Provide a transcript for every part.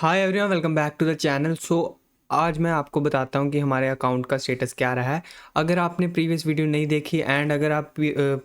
Hi everyone, welcome back to the channel. आज मैं आपको बताता हूँ कि हमारे अकाउंट का स्टेटस क्या रहा है। अगर आपने प्रीवियस वीडियो नहीं देखी एंड अगर आप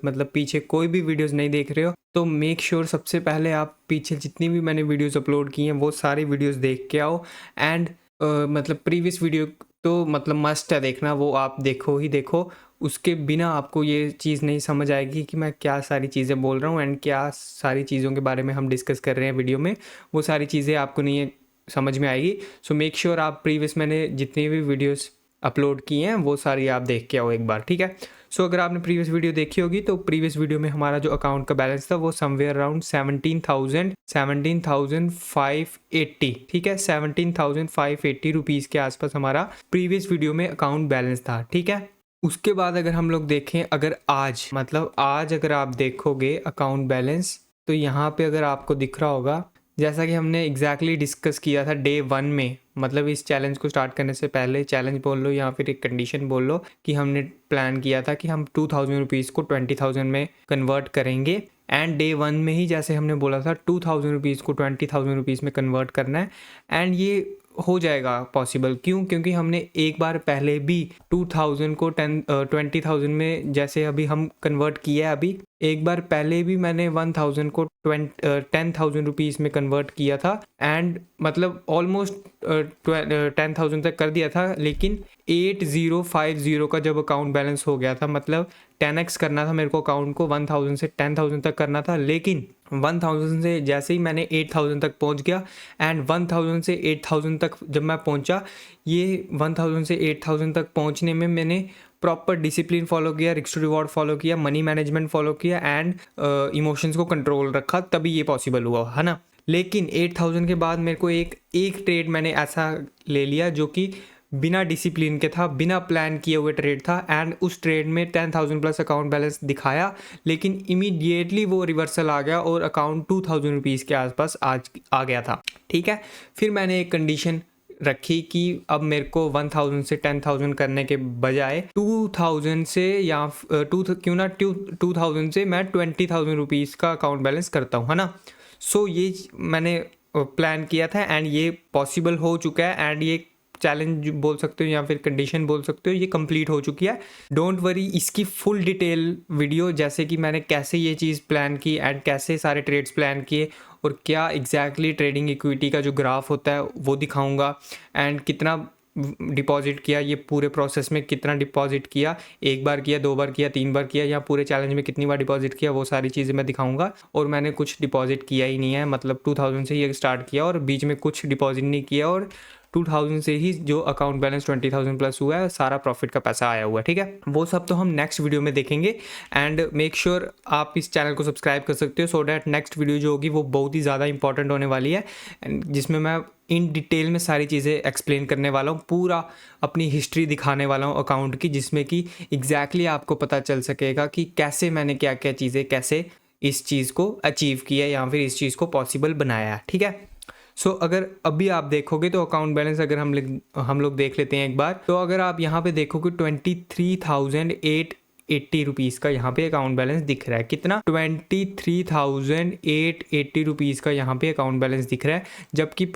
मतलब पीछे कोई भी वीडियोस नहीं देख रहे हो तो मेक श्योर सबसे पहले आप पीछे जितनी भी मैंने वीडियोस अपलोड की हैं वो सारी वीडियोस देख के आओ। एंड मतलब प्रीवियस वीडियो तो मतलब मस्ट है देखना, वो आप देखो ही देखो। उसके बिना आपको ये चीज़ नहीं समझ आएगी कि मैं क्या सारी चीज़ें बोल रहा हूँ एंड क्या सारी चीज़ों के बारे में हम डिस्कस कर रहे हैं वीडियो में, वो सारी चीज़ें आपको नहीं समझ में आएगी। सो मेक श्योर आप प्रीवियस मैंने जितनी भी वीडियोस अपलोड की हैं वो सारी आप देख के आओ एक बार, ठीक है। सो अगर आपने प्रीवियस वीडियो देखी होगी तो प्रीवियस वीडियो में हमारा जो अकाउंट का बैलेंस था वो समवेयर अराउंड 17,580, ठीक है। 17,580 रुपीज़ के आसपास हमारा प्रीवियस वीडियो में अकाउंट बैलेंस था, ठीक है। उसके बाद अगर हम लोग देखें, अगर आज मतलब आज अगर आप देखोगे अकाउंट बैलेंस तो यहाँ पे अगर आपको दिख रहा होगा, जैसा कि हमने एग्जैक्टली डिस्कस किया था डे 1 में, मतलब इस चैलेंज को स्टार्ट करने से पहले, चैलेंज बोल लो या फिर एक कंडीशन बोल लो, कि हमने प्लान किया था कि हम 2,000 रुपीज़ को 20,000 में कन्वर्ट करेंगे। एंड डे 1 में ही जैसे हमने बोला था 2,000 रुपीज़ को 20,000 रुपीज़ में कन्वर्ट करना है। एंड ये हो जाएगा पॉसिबल, क्योंकि हमने एक बार पहले भी 2,000 को 20,000 में जैसे अभी हम कन्वर्ट किया है, अभी एक बार पहले भी मैंने 1,000 को 10,000 रुपीज़ में कन्वर्ट किया था। एंड मतलब ऑलमोस्ट 10,000 तक कर दिया था, लेकिन 8050 का जब अकाउंट बैलेंस हो गया था, मतलब 10x करना था मेरे को अकाउंट को, 1,000 से 10,000 तक करना था, लेकिन 1,000 से जैसे ही मैंने 8,000 तक पहुंच गया। एंड 1,000 से 8,000 तक जब मैं पहुंचा, ये 1,000 से 8,000 तक पहुंचने में मैंने प्रॉपर डिसिप्लिन फॉलो किया, रिस्क टू रिवॉर्ड फॉलो किया, मनी मैनेजमेंट फॉलो किया एंड इमोशंस को कंट्रोल रखा, तभी ये पॉसिबल हुआ, है ना। लेकिन 8,000 के बाद मेरे को एक ट्रेड मैंने ऐसा ले लिया जो कि बिना डिसिप्लिन के था, बिना प्लान किए हुए ट्रेड था। एंड उस ट्रेड में 10,000 प्लस अकाउंट बैलेंस दिखाया, लेकिन इमीडिएटली वो रिवर्सल आ गया और अकाउंट 2,000 रुपीज़ के आसपास आज आ गया था, ठीक है। फिर मैंने एक कंडीशन रखी कि अब मेरे को 1,000 से 10,000 करने के बजाय 2,000 से या क्यों ना 2,000 से मैं 20,000 रुपीज़ का अकाउंट बैलेंस करता हूँ, है ना। सो ये मैंने प्लान किया था एंड ये पॉसिबल हो चुका है। एंड ये चैलेंज बोल सकते हो या फिर कंडीशन बोल सकते हो, ये कंप्लीट हो चुकी है। डोंट वरी, इसकी फुल डिटेल वीडियो, जैसे कि मैंने कैसे ये चीज़ प्लान की एंड कैसे सारे ट्रेड्स प्लान किए और क्या एग्जैक्टली ट्रेडिंग इक्विटी का जो ग्राफ होता है वो दिखाऊंगा। एंड कितना डिपॉजिट किया, ये पूरे प्रोसेस में कितना डिपॉजिट किया, एक बार किया, 2 बार किया, 3 बार किया, या पूरे चैलेंज में कितनी बार डिपॉजिट किया, वो सारी चीज़ें मैं दिखाऊंगा। और मैंने कुछ डिपॉजिट किया ही नहीं है, मतलब 2,000 से ही स्टार्ट किया और बीच में कुछ डिपॉजिट नहीं किया, और 2,000 से ही जो अकाउंट बैलेंस 20,000 प्लस हुआ है, सारा प्रॉफिट का पैसा आया हुआ है, ठीक है। वो सब तो हम नेक्स्ट वीडियो में देखेंगे। एंड मेक श्योर आप इस चैनल को सब्सक्राइब कर सकते हो, सो डैट नेक्स्ट वीडियो जो होगी वो बहुत ही ज़्यादा इंपॉर्टेंट होने वाली है, जिसमें मैं इन डिटेल में सारी चीज़ें एक्सप्लेन करने वाला हूँ, पूरा अपनी हिस्ट्री दिखाने वाला हूँ अकाउंट की, जिसमें कि एग्जैक्टली आपको पता चल सकेगा कि कैसे मैंने क्या क्या चीज़ें, कैसे इस चीज़ को अचीव किया या फिर इस चीज़ को पॉसिबल बनाया है, ठीक है। सो अगर अभी आप देखोगे तो अकाउंट बैलेंस अगर हम लोग देख लेते हैं एक बार, तो अगर आप यहाँ पे देखोगे 23,880 रुपीज़ का यहाँ पे अकाउंट बैलेंस दिख रहा है। कितना? 23,880 रुपीज़ का यहाँ पे अकाउंट बैलेंस दिख रहा है, जबकि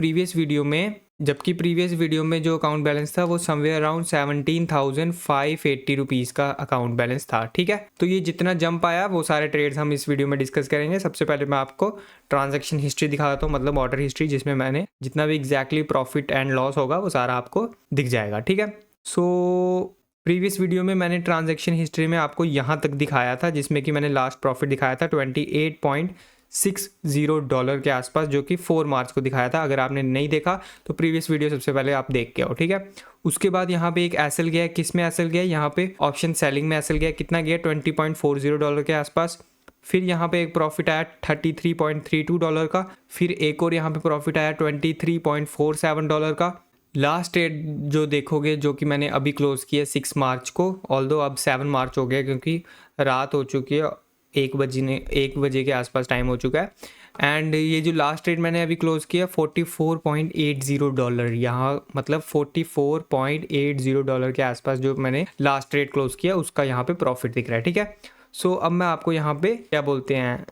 प्रीवियस वीडियो में जो अकाउंट बैलेंस था वो समवेयर अराउंड 17,580 रुपीज़ का अकाउंट बैलेंस था, ठीक है। तो ये जितना जंप आया वो सारे ट्रेड्स हम इस वीडियो में डिस्कस करेंगे। सबसे पहले मैं आपको ट्रांजैक्शन हिस्ट्री दिखाता हूँ, मतलब ऑर्डर हिस्ट्री, जिसमें मैंने जितना भी एग्जैक्टली प्रॉफिट एंड लॉस होगा वो सारा आपको दिख जाएगा, ठीक है। सो प्रीवियस वीडियो में मैंने ट्रांजैक्शन हिस्ट्री में आपको यहाँ तक दिखाया था, जिसमें कि मैंने लास्ट प्रॉफिट दिखाया था $28.60 के आसपास, जो कि 4 मार्च को दिखाया था। अगर आपने नहीं देखा तो प्रीवियस वीडियो सबसे पहले आप देख के आओ, ठीक है। उसके बाद यहाँ पे एक एसएल गया है, किस में एसएल गया है? यहाँ पे ऑप्शन सेलिंग में एसएल गया, कितना गया? $20.40 के आसपास। फिर यहाँ पे एक प्रॉफिट आया $33.32 का। फिर एक और यहाँ पे प्रॉफिट आया $23.47 का। लास्ट ट्रेड जो देखोगे, जो कि मैंने अभी क्लोज किया 6 मार्च को, ऑल्दो अब 7 मार्च हो गया क्योंकि रात हो चुकी है, 1 बजे के आसपास टाइम हो चुका है। एंड ये जो लास्ट ट्रेड मैंने अभी क्लोज किया $44.80, यहाँ मतलब $44.80 के आसपास जो मैंने लास्ट ट्रेड क्लोज किया, उसका यहाँ पे प्रॉफिट दिख रहा है, ठीक है। सो अब मैं आपको यहाँ पे क्या बोलते हैं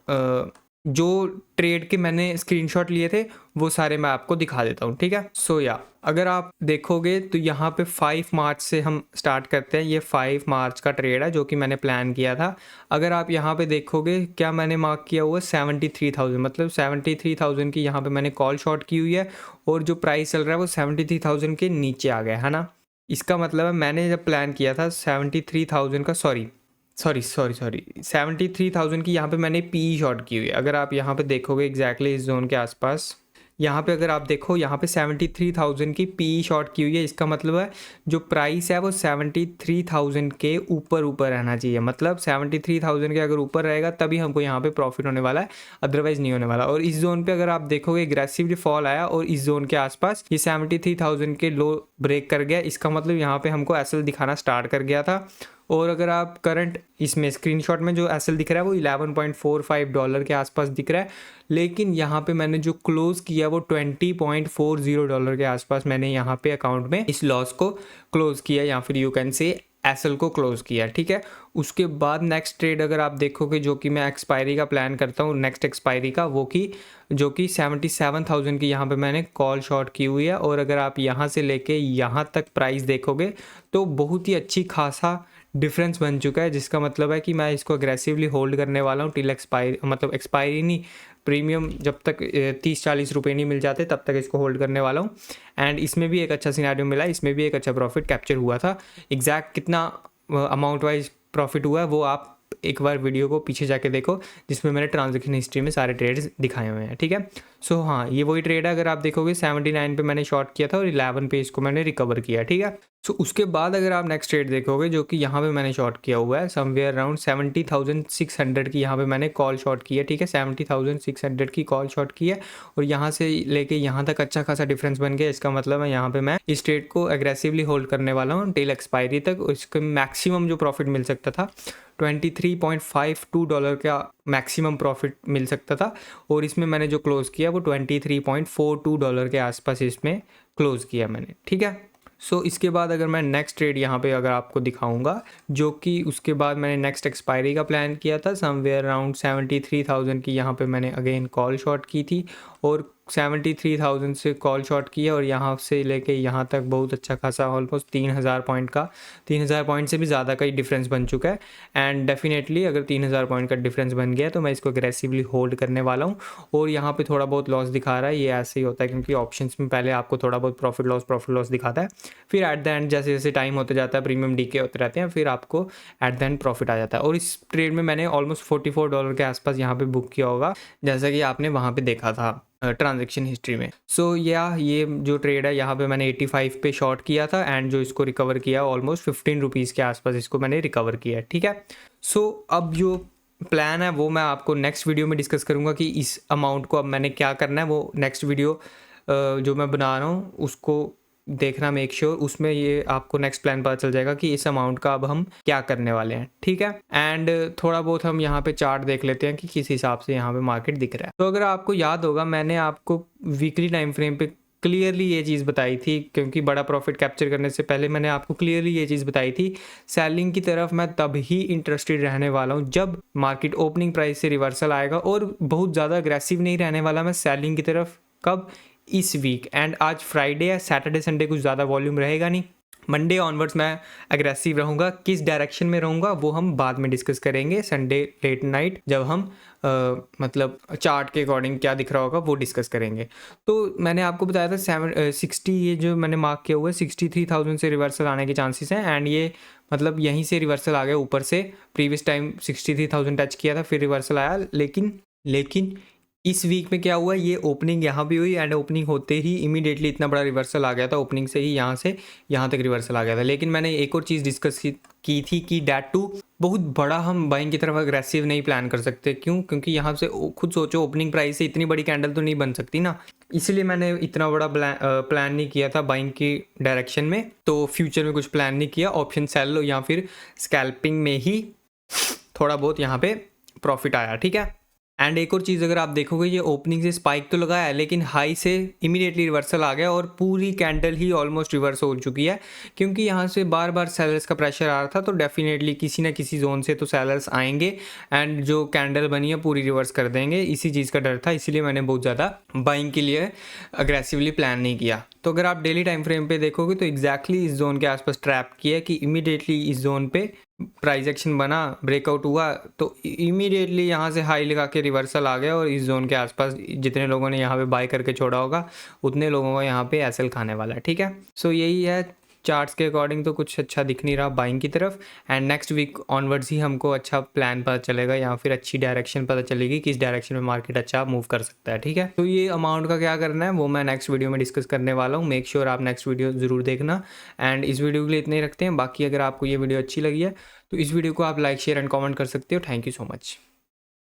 जो ट्रेड के मैंने स्क्रीनशॉट लिए थे वो सारे मैं आपको दिखा देता हूँ, ठीक है। सो या अगर आप देखोगे तो यहाँ पे 5 मार्च से हम स्टार्ट करते हैं। ये 5 मार्च का ट्रेड है जो कि मैंने प्लान किया था। अगर आप यहाँ पे देखोगे क्या मैंने मार्क किया हुआ है 73,000, मतलब 73,000 की यहाँ पे मैंने कॉल शॉर्ट की हुई है और जो प्राइस चल रहा है वो 73,000 के नीचे आ गया है ना। इसका मतलब है मैंने जब प्लान किया था 73,000 का, सॉरी 73,000 की यहाँ पे मैंने पी शॉट की हुई है। अगर आप यहाँ पे देखोगे एग्जैक्टली इस जोन के आसपास, यहाँ पे अगर आप देखो यहाँ पे 73,000 की पी शॉट की हुई है। इसका मतलब है जो प्राइस है वो 73,000 के ऊपर ऊपर रहना चाहिए, मतलब 73,000 के अगर ऊपर रहेगा तभी हमको यहाँ पे प्रॉफिट होने वाला है, अदरवाइज नहीं होने वाला। और इस जोन पे अगर आप देखोगे एग्रेसिवली फॉल आया और इस जोन के आसपास ये 73,000 के लो ब्रेक कर गया। इसका मतलब यहाँ पे हमको एसएल दिखाना स्टार्ट कर गया था। और अगर आप करंट इसमें स्क्रीनशॉट में जो एसएल दिख रहा है वो $11.45 के आसपास दिख रहा है, लेकिन यहाँ पे मैंने जो क्लोज किया वो $20.40 के आसपास मैंने यहाँ पे अकाउंट में इस लॉस को क्लोज किया, या फिर यू कैन से एसएल को क्लोज किया, ठीक है। उसके बाद नेक्स्ट ट्रेड अगर आप देखोगे जो कि मैं एक्सपायरी का प्लान करता हूँ, नेक्स्ट एक्सपायरी का, वो कि जो कि 77,000 की यहाँ पे मैंने कॉल शॉर्ट की हुई है। और अगर आप यहाँ से लेके यहाँ तक प्राइस देखोगे तो बहुत ही अच्छी खासा डिफरेंस बन चुका है, जिसका मतलब है कि मैं इसको अग्रेसिवली होल्ड करने वाला हूँ टिल एक्सपायरी, मतलब एक्सपायरी नहीं, प्रीमियम जब तक 30-40 रुपये नहीं मिल जाते तब तक इसको होल्ड करने वाला हूँ। एंड इसमें भी एक अच्छा सिनेरियो मिला, इसमें भी एक अच्छा प्रॉफिट कैप्चर हुआ था। एग्जैक्ट कितना अमाउंट वाइज प्रॉफिट हुआ है वो आप एक बार वीडियो को पीछे जाके देखो, जिसमें मैंने ट्रांजैक्शन हिस्ट्री में सारे ट्रेड्स दिखाए हुए हैं, ठीक है। सो हाँ, ये वही ट्रेड है। अगर आप देखोगे 79 पे मैंने शॉर्ट किया था और 11 पे इसको मैंने रिकवर किया, ठीक है। सो उसके बाद अगर आप नेक्स्ट ट्रेड देखोगे जो कि यहाँ पे मैंने शॉर्ट किया हुआ है समवेयर अराउंड 70,600 की यहाँ पे मैंने कॉल शॉर्ट की है, ठीक है। 70,600 की कॉल शॉर्ट की है और यहाँ से लेके यहाँ तक अच्छा खासा डिफरेंस बन गया। इसका मतलब है यहाँ पे मैं इस ट्रेड को एग्रेसिवली होल्ड करने वाला हूँ टिल एक्सपायरी तक। इसका मैक्सिमम जो प्रॉफिट मिल सकता था $23.52 का मैक्सिमम प्रॉफिट मिल सकता था, और इसमें मैंने जो क्लोज किया वो $23.42 के आसपास इसमें क्लोज किया मैंने, ठीक है। सो इसके बाद अगर मैं नेक्स्ट ट्रेड यहाँ पे अगर आपको दिखाऊंगा, जो कि उसके बाद मैंने नेक्स्ट एक्सपायरी का प्लान किया था समवेयर अराउंड 73,000 की यहाँ पे मैंने अगेन कॉल शॉर्ट की थी और 73,000 से कॉल शॉर्ट किया और यहाँ से लेके यहाँ तक बहुत अच्छा खासा ऑलमोस्ट 3,000 पॉइंट का, 3,000 पॉइंट से भी ज़्यादा का ही डिफरेंस बन चुका है। एंड डेफिनेटली अगर 3,000 पॉइंट का डिफरेंस बन गया तो मैं इसको अग्रेसिवली होल्ड करने वाला हूँ। और यहाँ पे थोड़ा बहुत लॉस दिखा रहा है, ये ऐसे ही होता है क्योंकि ऑप्शंस में पहले आपको थोड़ा बहुत प्रॉफिट लॉस दिखाता है, फिर एट द एंड जैसे जैसे टाइम होते जाता है प्रीमियम डीके होते रहते हैं, फिर आपको एट द एंड प्रॉफिट आ जाता है। और इस ट्रेड में मैंने ऑलमोस्ट $44 के आसपास यहाँ पे बुक किया होगा, जैसा कि आपने वहाँ पे देखा था ट्रांजैक्शन हिस्ट्री में। सो ये जो ट्रेड है यहाँ पे मैंने 85 पे शॉर्ट किया था एंड जो इसको रिकवर किया ऑलमोस्ट 15 रुपीज़ के आसपास इसको मैंने रिकवर किया है, ठीक है। सो अब जो प्लान है वो मैं आपको नेक्स्ट वीडियो में डिस्कस करूँगा कि इस अमाउंट को अब मैंने क्या करना है। वो नेक्स्ट वीडियो जो मैं बना रहा हूँ उसको देखना मेक श्योर, उसमें ये आपको नेक्स्ट प्लान पता चल जाएगा कि इस अमाउंट का अब हम क्या करने वाले हैं, ठीक है। एंड थोड़ा बहुत हम यहाँ पे चार्ट देख लेते हैं कि किस हिसाब से यहाँ पे मार्केट दिख रहा है। तो अगर आपको याद होगा मैंने आपको वीकली टाइम फ्रेम पे क्लियरली ये चीज़ बताई थी, क्योंकि बड़ा प्रॉफिट कैप्चर करने से पहले मैंने आपको क्लियरली ये चीज़ बताई थी, सेलिंग की तरफ मैं तब ही इंटरेस्टेड रहने वाला हूँ जब मार्केट ओपनिंग प्राइस से रिवर्सल आएगा, और बहुत ज़्यादा अग्रेसिव नहीं रहने वाला मैं सेलिंग की तरफ। कब? इस वीक। एंड आज फ्राइडे है, सैटरडे संडे कुछ ज़्यादा वॉल्यूम रहेगा नहीं, मंडे ऑनवर्ड्स मैं एग्रेसिव रहूँगा। किस डायरेक्शन में रहूँगा वो हम बाद में डिस्कस करेंगे, संडे लेट नाइट जब हम मतलब चार्ट के अकॉर्डिंग क्या दिख रहा होगा वो डिस्कस करेंगे। तो मैंने आपको बताया था 60, ये जो मैंने मार्क किया हुआ है 63,000 से रिवर्सल आने के चांसेस हैं। एंड ये मतलब यहीं से रिवर्सल आ गया ऊपर से, प्रीवियस टाइम 63,000 टच किया था फिर रिवर्सल आया, लेकिन इस वीक में क्या हुआ, ये ओपनिंग यहाँ भी हुई एंड ओपनिंग होते ही इमीडिएटली इतना बड़ा रिवर्सल आ गया था, ओपनिंग से ही यहाँ से यहाँ तक रिवर्सल आ गया था। लेकिन मैंने एक और चीज़ डिस्कस की थी कि डैट टू बहुत बड़ा हम बाइंग की तरफ अग्रेसिव नहीं प्लान कर सकते। क्यों? क्योंकि यहाँ से खुद सोचो ओपनिंग प्राइस से इतनी बड़ी कैंडल तो नहीं बन सकती ना, इसलिए मैंने इतना बड़ा प्लान नहीं किया था बाइंग की डायरेक्शन में। तो फ्यूचर में कुछ प्लान नहीं किया, ऑप्शन सेल या फिर स्कैल्पिंग में ही थोड़ा बहुत यहाँ पे प्रॉफिट आया, ठीक है। एंड एक और चीज़ अगर आप देखोगे, ये ओपनिंग से स्पाइक तो लगाया है लेकिन हाई से इमीडिएटली रिवर्सल आ गया और पूरी कैंडल ही ऑलमोस्ट रिवर्स हो चुकी है, क्योंकि यहाँ से बार बार सेलर्स का प्रेशर आ रहा था। तो डेफिनेटली किसी ना किसी जोन से तो सेलर्स आएंगे एंड जो कैंडल बनी है पूरी रिवर्स कर देंगे। इसी चीज़ का डर था, इसीलिए मैंने बहुत ज़्यादा बाइंग के लिए अग्रेसिवली प्लान नहीं किया। तो अगर आप डेली टाइम फ्रेम पे देखोगे तो एग्जैक्टली इस जोन के आसपास ट्रैप किया कि इमीडिएटली इस जोन पे प्राइस एक्शन बना, ब्रेकआउट हुआ तो इमीडिएटली यहाँ से हाई लगा के रिवर्सल आ गया और इस जोन के आसपास जितने लोगों ने यहाँ पे बाय करके छोड़ा होगा उतने लोगों को यहाँ पे एसएल खाने वाला है। ठीक है, सो यही है। चार्ट्स के अकॉर्डिंग तो कुछ अच्छा दिख नहीं रहा बाइंग की तरफ, एंड नेक्स्ट वीक ऑनवर्ड्स ही हमको अच्छा प्लान पता चलेगा या फिर अच्छी डायरेक्शन पता चलेगी किस डायरेक्शन में मार्केट अच्छा मूव कर सकता है। ठीक है, तो ये अमाउंट का क्या करना है वो मैं नेक्स्ट वीडियो में डिस्कस करने वाला हूँ। मेक श्योर आप नेक्स्ट वीडियो ज़रूर देखना। एंड इस वीडियो के लिए इतने ही रखते हैं। बाकी अगर आपको ये वीडियो अच्छी लगी है तो इस वीडियो को आप लाइक शेयर एंड कमेंट कर सकते हो। Thank you so much.